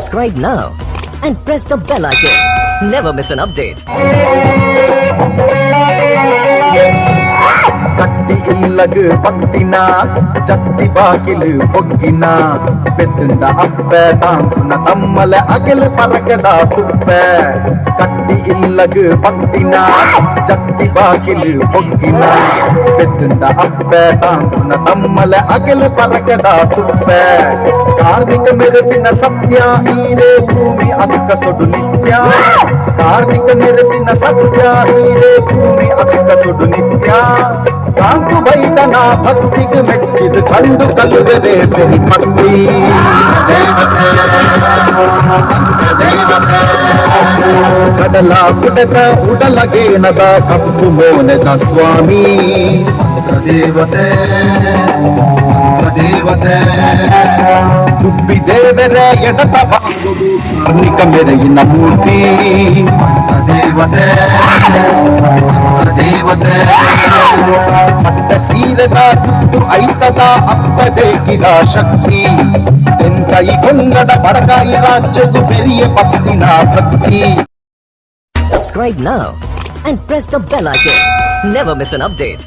Subscribe now and press the bell icon. Never miss an update. ಕಟ್ಟಿ ಇಲ್ಲಗು ಪತ್ತಿನ ಚತ್ತಿ ಬಾಗಿಲು ಬೊಗ್ಗಿನ ಬೆತ್ತಂಡ ಅಪ್ಪೆ ತಾಂತುನ ತಮ್ಮಲೆ ಅಗಲು ಪರಕದ ತುಪ್ಪೆ ಕಟ್ಟಿ ಇಲ್ಲಗು ಪತ್ತಿನ ಚತ್ತಿ ಬಾಗಿಲು ಬೊಗ್ಗಿನ ಬೆತ್ತಂಡ ಅಪ್ಪೆ ತಾಂತುನ ತಮ್ಮಲೆ ಅಗಲು ಪರಕದ ತುಪ್ಪೆ ಕಾರ್ಮಿಕ ಮೆರುಪಿನ ಸತ್ಯ ಈರೇ ಭೂಮಿ ಅದಕ್ಕ ಸೊಡು ನಿತ್ಯ ಕಾರ್ಮಿಕ ಮೆರುಪಿನ ಸತ್ಯ ಈರೇ ಭೂಮಿ ಅದಕ್ಕ ಸೊಡು ನಿತ್ಯ ಕಾಂತು ಬೈದನ ಭಕ್ತಿಗೆ ಮೆಚ್ಚಿದ ಕಂಡು ಕಲುವೆರೆ ಬೆಲ್ಪಟ್ಟಿ ಕಡಲ ಕುಡಕ ಉಡಲಗೇನದ ಕಪ್ಪು ಮೋನೆದ ಸ್ವಾಮಿ ದೇವತೆ ದೇವತೆ ಗುಬ್ಬಿ ದೇವರೇ ಎಡತ ಬಾಗುದು ಕಾರ್ಮಿಕ ಮೆರೆಯಿನ ಮೂರ್ತಿ ದೇವತೆ ದೇವತೆ ಪಟ್ಟ ಸೀರದ ದುಡ್ಡು ಐತದ ಅಪ್ಪದೇಕಿದ ಶಕ್ತಿ ತೆಂಕೈ ಕೊಂಗಡ ಬಡಕಾಯಿ ರಾಜ್ಯವು ಬೆರಿಯ ಪತ್ತಿನ ಭಕ್ತಿ. Subscribe now and press the bell icon. Never miss an update.